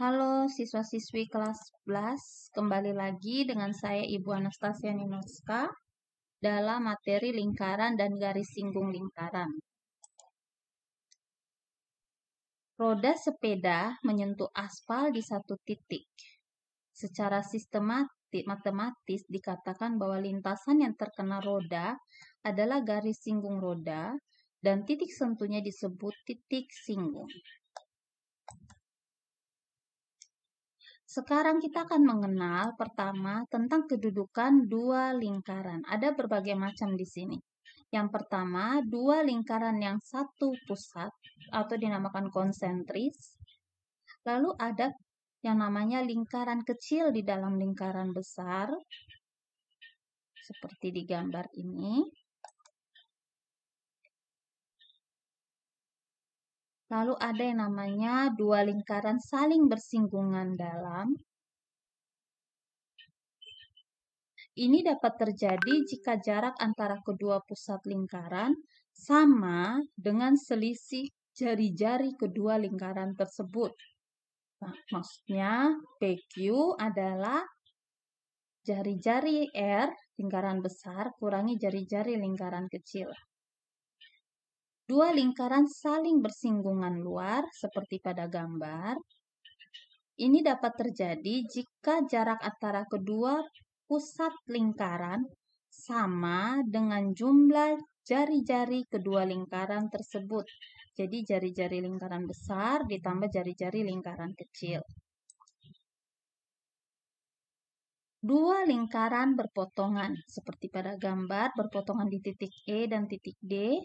Halo siswa-siswi kelas 11, kembali lagi dengan saya Ibu Anastasia Ninoska dalam materi lingkaran dan garis singgung lingkaran. Roda sepeda menyentuh aspal di satu titik. Secara matematis dikatakan bahwa lintasan yang terkena roda adalah garis singgung roda dan titik sentuhnya disebut titik singgung. Sekarang kita akan mengenal pertama tentang kedudukan dua lingkaran. Ada berbagai macam di sini. Yang pertama, dua lingkaran yang satu pusat atau dinamakan konsentris. Lalu ada yang namanya lingkaran kecil di dalam lingkaran besar, seperti di gambar ini. Lalu ada yang namanya dua lingkaran saling bersinggungan dalam. Ini dapat terjadi jika jarak antara kedua pusat lingkaran sama dengan selisih jari-jari kedua lingkaran tersebut. Nah, maksudnya PQ adalah jari-jari R lingkaran besar kurangi jari-jari lingkaran kecil. Dua lingkaran saling bersinggungan luar seperti pada gambar. Ini dapat terjadi jika jarak antara kedua pusat lingkaran sama dengan jumlah jari-jari kedua lingkaran tersebut. Jadi jari-jari lingkaran besar ditambah jari-jari lingkaran kecil. Dua lingkaran berpotongan, seperti pada gambar, berpotongan di titik E dan titik D,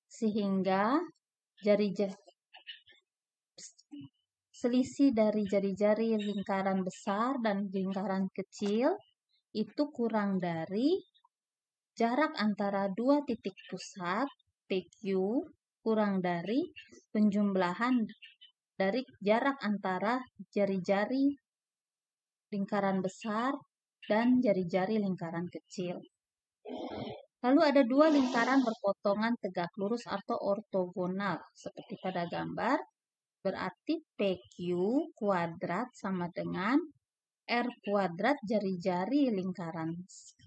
sehingga selisih dari jari-jari lingkaran besar dan lingkaran kecil itu kurang dari jarak antara dua titik pusat PQ kurang dari penjumlahan dari jarak antara jari-jari lingkaran besar dan jari-jari lingkaran kecil. Lalu ada dua lingkaran berpotongan tegak lurus atau ortogonal seperti pada gambar. Berarti PQ kuadrat sama dengan R kuadrat jari-jari lingkaran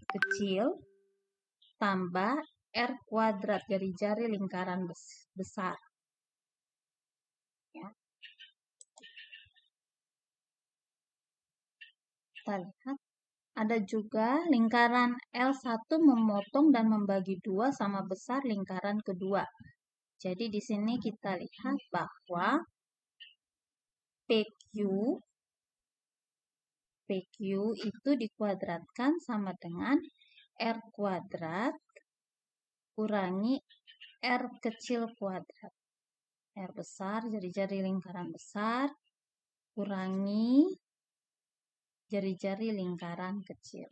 kecil tambah R kuadrat jari-jari lingkaran besar. Ya. Kita lihat. Ada juga lingkaran L1 memotong dan membagi dua sama besar lingkaran kedua. Jadi di sini kita lihat bahwa PQ itu dikuadratkan sama dengan R kuadrat kurangi R kecil kuadrat. R besar, jari-jari lingkaran besar, kurangi jari-jari lingkaran kecil.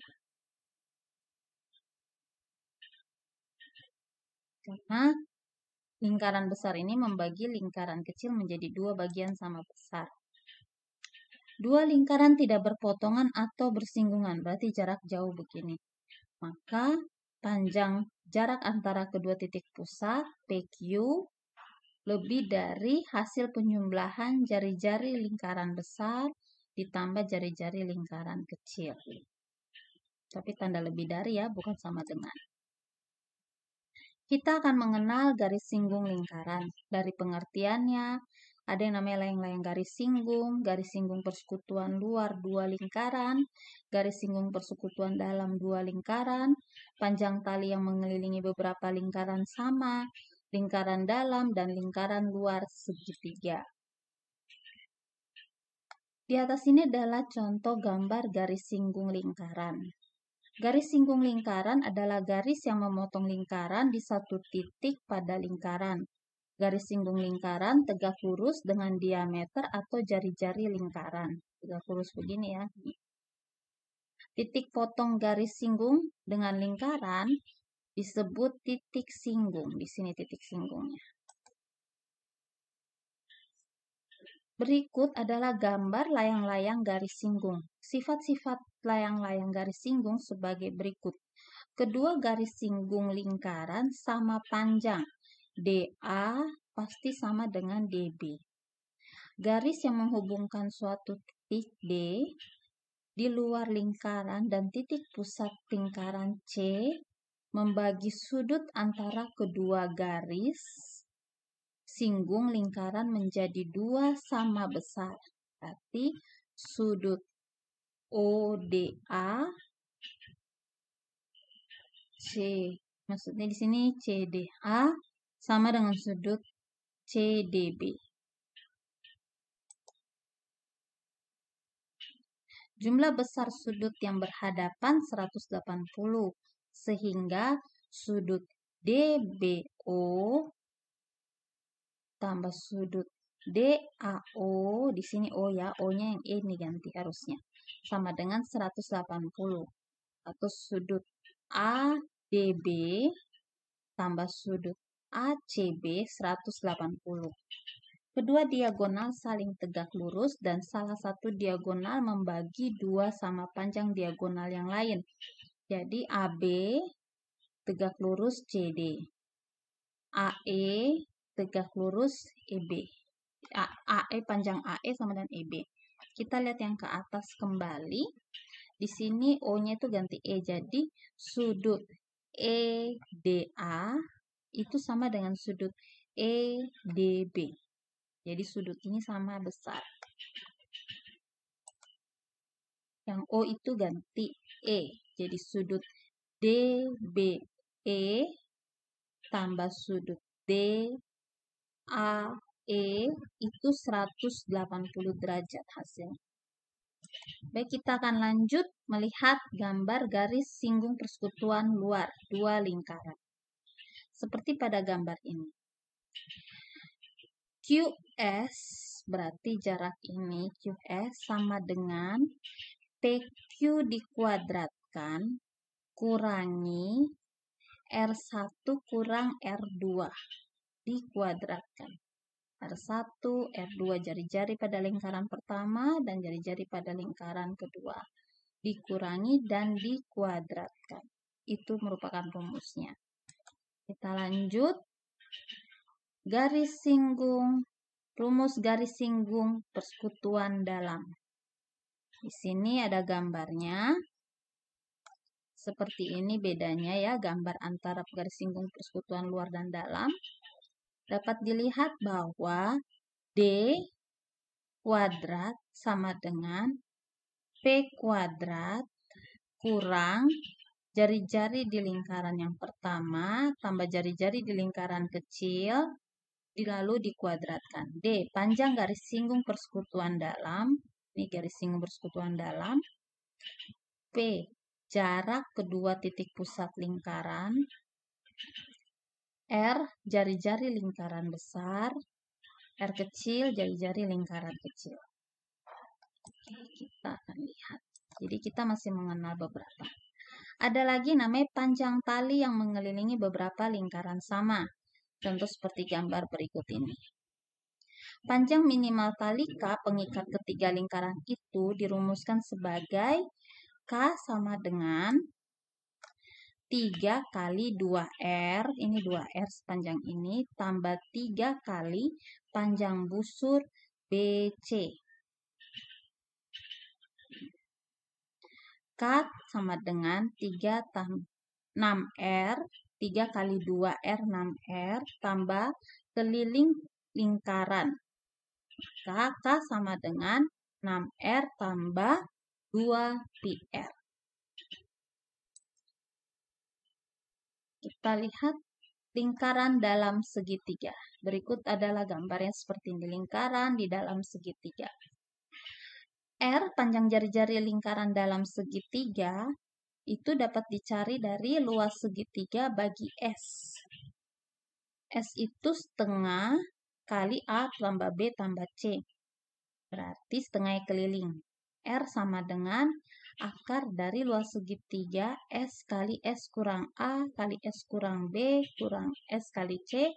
Karena lingkaran besar ini membagi lingkaran kecil menjadi dua bagian sama besar. Dua lingkaran tidak berpotongan atau bersinggungan, berarti jarak jauh begini. Maka panjang jarak antara kedua titik pusat, PQ, lebih dari hasil penjumlahan jari-jari lingkaran besar ditambah jari-jari lingkaran kecil. Tapi tanda lebih dari ya, bukan sama dengan. Kita akan mengenal garis singgung lingkaran. Dari pengertiannya, ada yang namanya layang-layang garis singgung persekutuan luar dua lingkaran, garis singgung persekutuan dalam dua lingkaran, panjang tali yang mengelilingi beberapa lingkaran sama, lingkaran dalam, dan lingkaran luar segitiga. Di atas ini adalah contoh gambar garis singgung lingkaran. Garis singgung lingkaran adalah garis yang memotong lingkaran di satu titik pada lingkaran. Garis singgung lingkaran tegak lurus dengan diameter atau jari-jari lingkaran. Tegak lurus begini ya. Titik potong garis singgung dengan lingkaran disebut titik singgung. Di sini titik singgungnya. Berikut adalah gambar layang-layang garis singgung. Sifat-sifat layang-layang garis singgung sebagai berikut. Kedua garis singgung lingkaran sama panjang. DA pasti sama dengan DB. Garis yang menghubungkan suatu titik D di luar lingkaran dan titik pusat lingkaran C membagi sudut antara kedua garis singgung lingkaran menjadi 2 sama besar. Berarti sudut ODA maksudnya di sini CDA sama dengan sudut CDB. Jumlah besar sudut yang berhadapan 180, sehingga sudut DBO tambah sudut DAO, di sini O ya, O-nya yang E ini ganti harusnya, sama dengan 180. Atau sudut ADB tambah sudut ACB 180. Kedua diagonal saling tegak lurus dan salah satu diagonal membagi 2 sama panjang diagonal yang lain. Jadi AB tegak lurus CD. AE tegak lurus EB. AE panjang AE sama dengan EB. Kita lihat yang ke atas kembali. Di sini O-nya itu ganti E. Jadi sudut EDA itu sama dengan sudut EDB. Jadi sudut ini sama besar. Yang O itu ganti E. Jadi sudut DBE tambah sudut DAE itu 180 derajat hasil. Baik, kita akan lanjut melihat gambar garis singgung persekutuan luar dua lingkaran. Seperti pada gambar ini. QS berarti jarak ini QS sama dengan PQ dikuadratkan kurangi R1 kurang R2 dikuadratkan. R1, R2 jari-jari pada lingkaran pertama dan jari-jari pada lingkaran kedua. Dikurangi dan dikuadratkan. Itu merupakan rumusnya. Kita lanjut. Garis singgung, rumus garis singgung persekutuan dalam. Di sini ada gambarnya. Seperti ini bedanya ya, gambar antara garis singgung persekutuan luar dan dalam. Dapat dilihat bahwa D kuadrat sama dengan P kuadrat kurang jari-jari di lingkaran yang pertama tambah jari-jari di lingkaran kecil lalu dikuadratkan. D panjang garis singgung persekutuan dalam, ini garis singgung persekutuan dalam. P jarak kedua titik pusat lingkaran. R jari-jari lingkaran besar. R kecil jari-jari lingkaran kecil. Oke, kita akan lihat. Jadi kita masih mengenal beberapa. Ada lagi namanya panjang tali yang mengelilingi beberapa lingkaran sama. Contoh seperti gambar berikut ini. Panjang minimal tali K pengikat ketiga lingkaran itu dirumuskan sebagai K sama dengan 3 kali 2R, ini 2R sepanjang ini, tambah 3 kali panjang busur BC. K sama dengan 3 6R, 3 kali 2R 6R, tambah keliling lingkaran. K sama dengan 6R tambah 2PR. Kita lihat lingkaran dalam segitiga. Berikut adalah gambarnya seperti ini. Lingkaran di dalam segitiga. R, panjang jari-jari lingkaran dalam segitiga, itu dapat dicari dari luas segitiga bagi S. S itu setengah kali A tambah B tambah C. Berarti setengahnya keliling. R sama dengan akar dari luas segitiga S kali S kurang A kali S kurang B kurang S kali C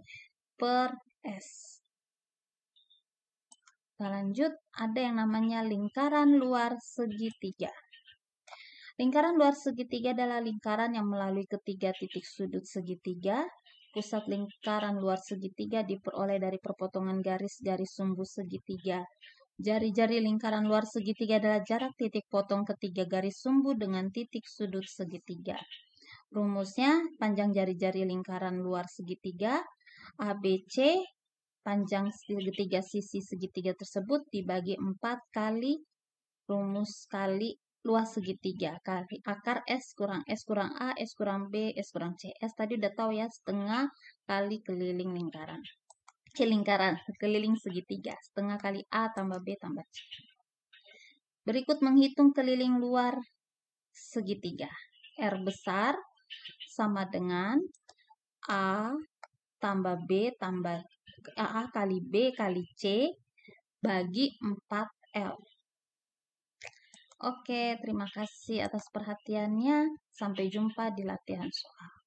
per S. Kita lanjut, ada yang namanya lingkaran luar segitiga. Lingkaran luar segitiga adalah lingkaran yang melalui ketiga titik sudut segitiga Pusat lingkaran luar segitiga diperoleh dari perpotongan garis-garis sumbu segitiga. Jari-jari lingkaran luar segitiga adalah jarak titik potong ketiga garis sumbu dengan titik sudut segitiga. Rumusnya, panjang jari-jari lingkaran luar segitiga ABC, panjang segitiga sisi segitiga tersebut dibagi 4 kali rumus kali luas segitiga kali akar S kurang A, S kurang B, S kurang C. S tadi udah tahu ya, setengah kali keliling lingkaran. Keliling segitiga, setengah kali A tambah B tambah C. Berikut menghitung keliling luar segitiga. R besar sama dengan A tambah B tambah A kali B kali C bagi 4L. Oke, terima kasih atas perhatiannya. Sampai jumpa di latihan soal.